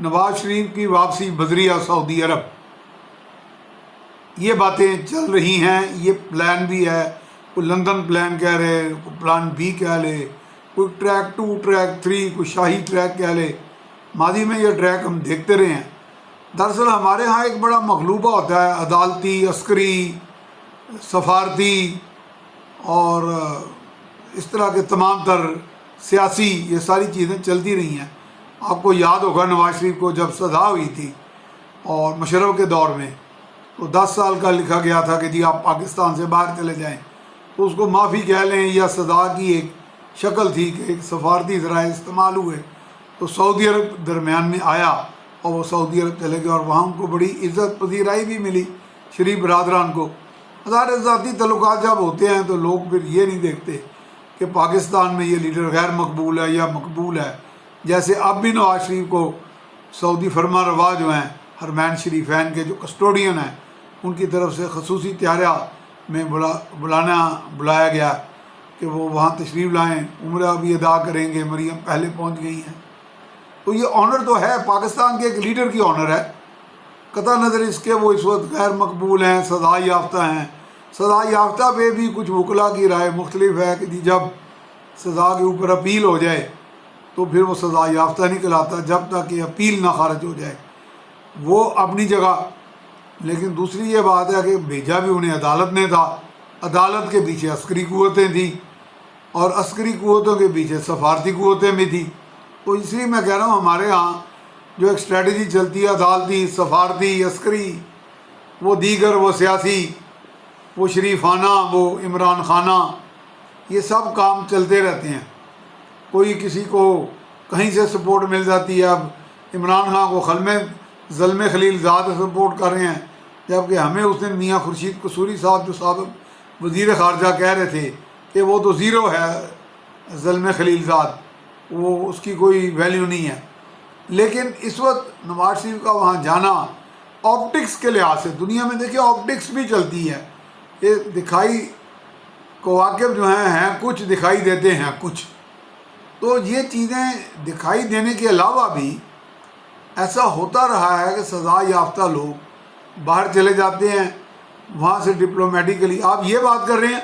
نواز شریف کی واپسی بذریعہ سعودی عرب، یہ باتیں چل رہی ہیں، یہ پلان بھی ہے، کوئی لندن پلان کہہ رہے، کوئی پلان بی کہہ لے، کوئی ٹریک 2 ٹریک 3، کوئی شاہی ٹریک کہہ لے۔ ماضی میں یہ ٹریک ہم دیکھتے رہے ہیں۔ دراصل ہمارے ہاں ایک بڑا مغلوبہ ہوتا ہے، عدالتی، عسکری، سفارتی اور اس طرح کے تمام تر سیاسی، یہ ساری چیزیں چلتی رہی ہیں۔ آپ کو یاد ہوگا نواز شریف کو جب سزا ہوئی تھی اور مشرف کے دور میں، تو 10 سال کا لکھا گیا تھا کہ جی آپ پاکستان سے باہر چلے جائیں، تو اس کو معافی کہہ لیں یا سزا کی ایک شکل تھی کہ ایک سفارتی ذرائع استعمال ہوئے، تو سعودی عرب درمیان میں آیا اور وہ سعودی عرب چلے گئے، اور وہاں ان کو بڑی عزت پذیرائی بھی ملی شریف برادران کو۔ ہزار ذاتی تعلقات جب ہوتے ہیں تو لوگ پھر یہ نہیں دیکھتے کہ پاکستان میں یہ لیڈر غیر مقبول ہے یا مقبول ہے۔ جیسے اب بھی نواز شریف کو سعودی فرما روا جو ہیں، حرمین شریفین کے جو کسٹوڈین ہیں، ان کی طرف سے خصوصی طیارہ میں بلایا گیا کہ وہ وہاں تشریف لائیں، عمرہ بھی ادا کریں گے، مریم پہلے پہنچ گئی ہیں۔ تو یہ آنر تو ہے، پاکستان کے ایک لیڈر کی آنر ہے، قطع نظر اس کے وہ اس وقت غیر مقبول ہیں، سزا یافتہ ہیں۔ سزا یافتہ پہ بھی کچھ وکلاء کی رائے مختلف ہے کہ جب سزا کے اوپر اپیل ہو جائے تو پھر وہ سزا یافتہ نہیں کہلاتا جب تک کہ اپیل نہ خارج ہو جائے، وہ اپنی جگہ۔ لیکن دوسری یہ بات ہے کہ بھیجا بھی انہیں عدالت نے تھا، عدالت کے پیچھے عسکری قوتیں تھیں اور عسکری قوتوں کے پیچھے سفارتی قوتیں بھی تھیں۔ تو اس لیے میں کہہ رہا ہوں ہمارے ہاں جو ایک اسٹریٹجی چلتی ہے، عدالتی، سفارتی، عسکری، وہ دیگر، وہ سیاسی، وہ شریفانہ، وہ عمران خانہ، یہ سب کام چلتے رہتے ہیں۔ کوئی کسی کو کہیں سے سپورٹ مل جاتی ہے، اب عمران خان کو زلمے خلیل زاد سپورٹ کر رہے ہیں، جبکہ ہمیں اس دن میاں خورشید قصوری صاحب جو سابق وزیر خارجہ کہہ رہے تھے کہ وہ تو زیرو ہے زلمے خلیل زاد، وہ اس کی کوئی ویلیو نہیں ہے۔ لیکن اس وقت نواز شریف کا وہاں جانا آپٹکس کے لحاظ سے، دنیا میں دیکھیں آپٹکس بھی چلتی ہے، یہ دکھائی کواکب جو ہیں کچھ، دکھائی دیتے ہیں کچھ۔ تو یہ چیزیں دکھائی دینے کے علاوہ بھی ایسا ہوتا رہا ہے کہ سزا یافتہ لوگ باہر چلے جاتے ہیں، وہاں سے ڈپلومیٹیکلی۔ آپ یہ بات کر رہے ہیں،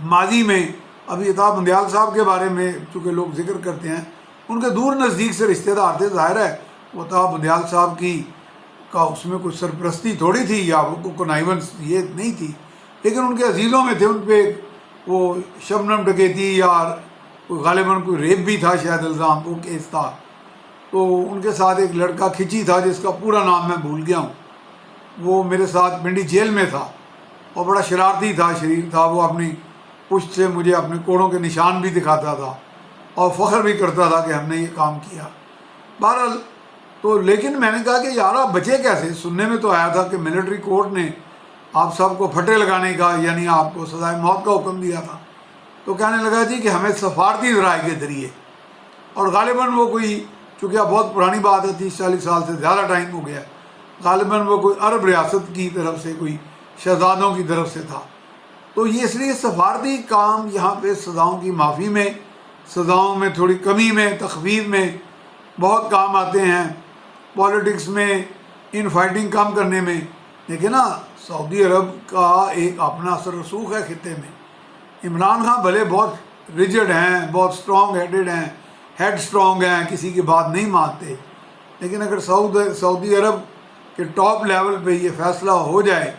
ماضی میں ابھی عطا بندیال صاحب کے بارے میں چونکہ لوگ ذکر کرتے ہیں، ان کے دور نزدیک سے رشتہ دار تھے، ظاہر ہے وہ عطا بندیال صاحب کا اس میں کوئی سرپرستی تھوڑی تھی یا وہ کنائونس یہ نہیں تھی، لیکن ان کے عزیزوں میں تھے، ان پہ وہ شبنم ڈکیتی یا غالباً کوئی ریپ بھی تھا شاید الزام، وہ کیس تھا۔ تو ان کے ساتھ ایک لڑکا کھچی تھا جس کا پورا نام میں بھول گیا ہوں، وہ میرے ساتھ پنڈی جیل میں تھا اور بڑا شرارتی تھا، شریر تھا، وہ اپنی پشت سے مجھے اپنے کوڑوں کے نشان بھی دکھاتا تھا اور فخر بھی کرتا تھا کہ ہم نے یہ کام کیا۔ بہرحال تو لیکن میں نے کہا کہ یار آپ بچے کیسے؟ سننے میں تو آیا تھا کہ ملٹری کورٹ نے آپ سب کو پھٹے لگانے کا، یعنی آپ کو سزائے موت کا حکم دیا تھا۔ تو کہنے لگا جی کہ ہمیں سفارتی ذرائع کے ذریعے، اور غالباً وہ کوئی، چونکہ اب بہت پرانی بات ہے، 30-40 سال سے زیادہ ٹائم ہو گیا، غالباً وہ کوئی عرب ریاست کی طرف سے، کوئی شہزادوں کی طرف سے تھا۔ تو یہ اس لیے سفارتی کام یہاں پہ سزاؤں کی معافی میں، سزاؤں میں تھوڑی کمی میں، تخفیف میں بہت کام آتے ہیں، پالیٹکس میں ان فائٹنگ کم کرنے میں۔ دیکھیں نا، سعودی عرب کا ایک اپنا اثر رسوخ ہے خطے میں۔ عمران خان بھلے بہت ریجڈ ہیں، بہت اسٹرانگ ہیڈڈ ہیں، ہیڈ اسٹرانگ ہیں، کسی کی بات نہیں مانتے، لیکن اگر سعودی عرب کے ٹاپ لیول پہ یہ فیصلہ ہو جائے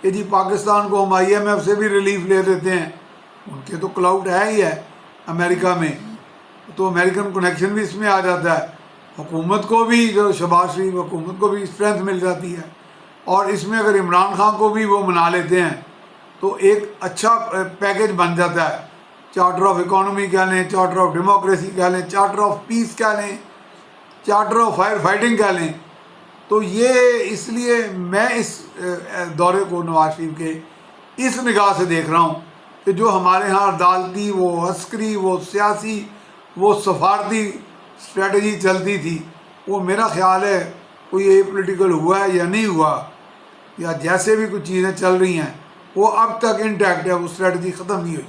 کہ جی پاکستان کو ہم IMF سے بھی ریلیف لے دیتے ہیں، ان کے تو کلاؤڈ ہے ہی ہے امریکہ میں، تو امریکن کنیکشن بھی اس میں آ جاتا ہے، حکومت کو بھی، جو شہباز شریف حکومت کو بھی اسٹرینتھ مل جاتی ہے، اور اس میں اگر عمران خان کو بھی وہ منا لیتے ہیں تو ایک اچھا پیکج بن جاتا ہے۔ چارٹر آف اکانومی کہہ لیں، چارٹر آف ڈیموکریسی کہہ لیں، چارٹر آف پیس کہہ لیں، چارٹر آف فائر فائٹنگ کہہ لیں۔ تو یہ اس لیے میں اس دورے کو نواز شریف کے اس نگاہ سے دیکھ رہا ہوں کہ جو ہمارے ہاں عدالتی، وہ عسکری، وہ سیاسی، وہ سفارتی اسٹریٹجی چلتی تھی، وہ میرا خیال ہے کوئی یہ پولیٹیکل ہوا ہے یا نہیں ہوا، یا جیسے بھی کچھ چیزیں چل رہی ہیں وہ اب تک انٹیکٹ ہے، وہ اسٹریٹجی ختم نہیں ہوئی۔